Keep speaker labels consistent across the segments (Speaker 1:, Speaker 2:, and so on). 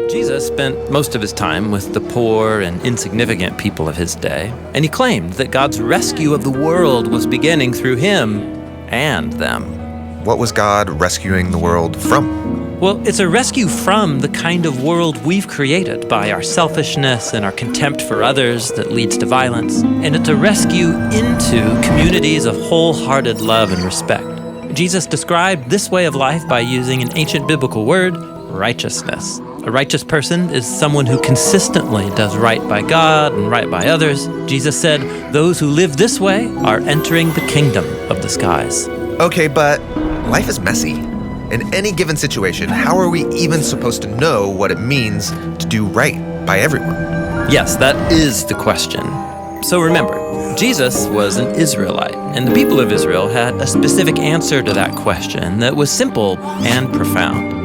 Speaker 1: Jesus spent most of his time with the poor and insignificant people of his day, and he claimed that God's rescue of the world was beginning through him and them.
Speaker 2: What was God rescuing the world from?
Speaker 1: Well, it's a rescue from the kind of world we've created by our selfishness and our contempt for others that leads to violence, and it's a rescue into communities of wholehearted love and respect. Jesus described this way of life by using an ancient biblical word, righteousness. A righteous person is someone who consistently does right by God and right by others. Jesus said, those who live this way are entering the kingdom of the skies.
Speaker 2: Okay, but life is messy. In any given situation, how are we even supposed to know what it means to do right by everyone?
Speaker 1: Yes, that is the question. So remember, Jesus was an Israelite, and the people of Israel had a specific answer to that question that was simple and profound.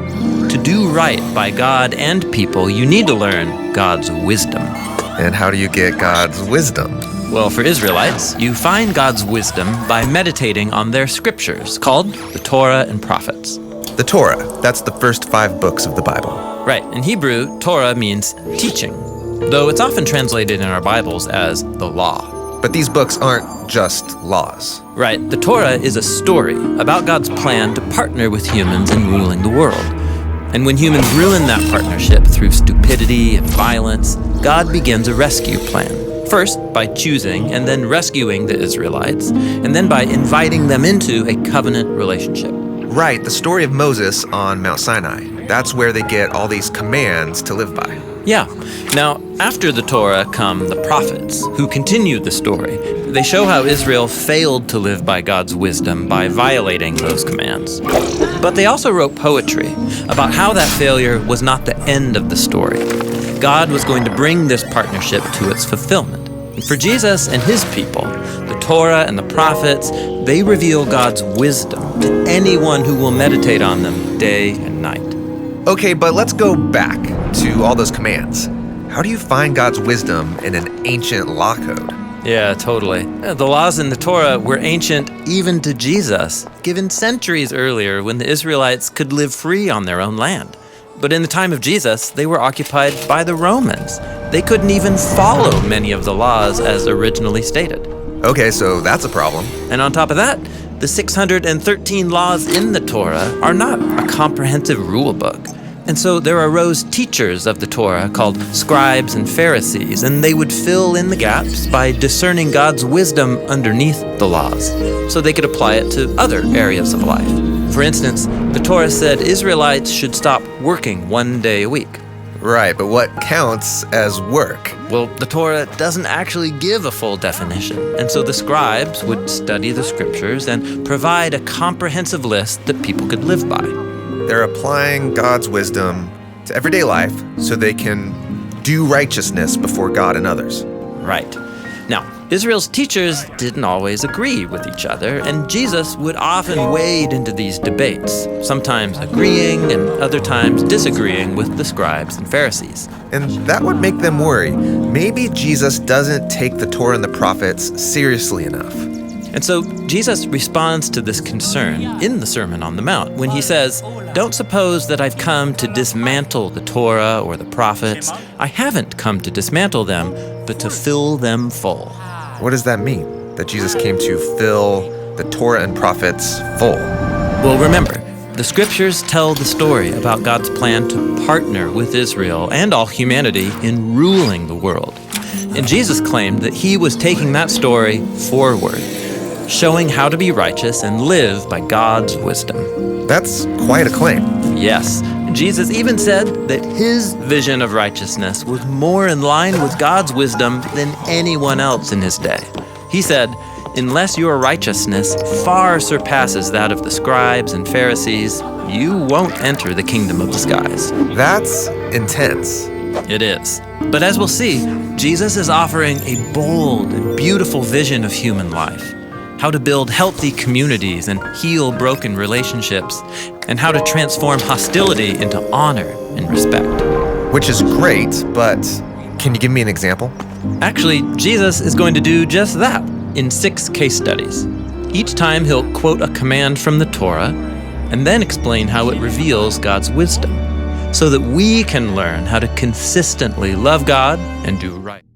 Speaker 1: To do right by God and people, you need to learn God's wisdom.
Speaker 2: And how do you get God's wisdom?
Speaker 1: Well, for Israelites, you find God's wisdom by meditating on their scriptures, called the Torah and Prophets.
Speaker 2: The Torah, that's the first 5 books of the Bible.
Speaker 1: Right. In Hebrew, Torah means teaching, though it's often translated in our Bibles as the law.
Speaker 2: But these books aren't just laws.
Speaker 1: Right. The Torah is a story about God's plan to partner with humans in ruling the world. And when humans ruin that partnership through stupidity and violence, God begins a rescue plan. First, by choosing and then rescuing the Israelites, and then by inviting them into a covenant relationship.
Speaker 2: Right, the story of Moses on Mount Sinai. That's where they get all these commands to live by.
Speaker 1: Yeah. Now, after the Torah come the prophets, who continue the story. They show how Israel failed to live by God's wisdom by violating those commands. But they also wrote poetry about how that failure was not the end of the story. God was going to bring this partnership to its fulfillment. And for Jesus and his people, the Torah and the prophets, they reveal God's wisdom to anyone who will meditate on them day and night.
Speaker 2: Okay, but let's go back to all those commands. How do you find God's wisdom in an ancient law code?
Speaker 1: Yeah, totally. The laws in the Torah were ancient even to Jesus, given centuries earlier when the Israelites could live free on their own land. But in the time of Jesus, they were occupied by the Romans. They couldn't even follow many of the laws as originally stated.
Speaker 2: Okay, so that's a problem.
Speaker 1: And on top of that, the 613 laws in the Torah are not a comprehensive rule book. And so there arose teachers of the Torah called scribes and Pharisees, and they would fill in the gaps by discerning God's wisdom underneath the laws, so they could apply it to other areas of life. For instance, the Torah said Israelites should stop working 1 day a week.
Speaker 2: Right, but what counts as work?
Speaker 1: Well, the Torah doesn't actually give a full definition, and so the scribes would study the scriptures and provide a comprehensive list that people could live by.
Speaker 2: They're applying God's wisdom to everyday life so they can do righteousness before God and others.
Speaker 1: Right. Now, Israel's teachers didn't always agree with each other, and Jesus would often wade into these debates, sometimes agreeing and other times disagreeing with the scribes and Pharisees.
Speaker 2: And that would make them worry. Maybe Jesus doesn't take the Torah and the prophets seriously enough.
Speaker 1: And so Jesus responds to this concern in the Sermon on the Mount when he says, "Don't suppose that I've come to dismantle the Torah or the prophets. I haven't come to dismantle them, but to fill them full."
Speaker 2: What does that mean? That Jesus came to fill the Torah and prophets full?
Speaker 1: Well, remember, the scriptures tell the story about God's plan to partner with Israel and all humanity in ruling the world. And Jesus claimed that he was taking that story forward, showing how to be righteous and live by God's wisdom.
Speaker 2: That's quite a claim.
Speaker 1: Yes, Jesus even said that his vision of righteousness was more in line with God's wisdom than anyone else in his day. He said, "Unless your righteousness far surpasses that of the scribes and Pharisees, you won't enter the kingdom of the skies."
Speaker 2: That's intense.
Speaker 1: It is. But as we'll see, Jesus is offering a bold and beautiful vision of human life. How to build healthy communities and heal broken relationships, and how to transform hostility into honor and respect.
Speaker 2: Which is great, but can you give me an example?
Speaker 1: Actually, Jesus is going to do just that in 6 case studies. Each time he'll quote a command from the Torah, and then explain how it reveals God's wisdom, so that we can learn how to consistently love God and do right.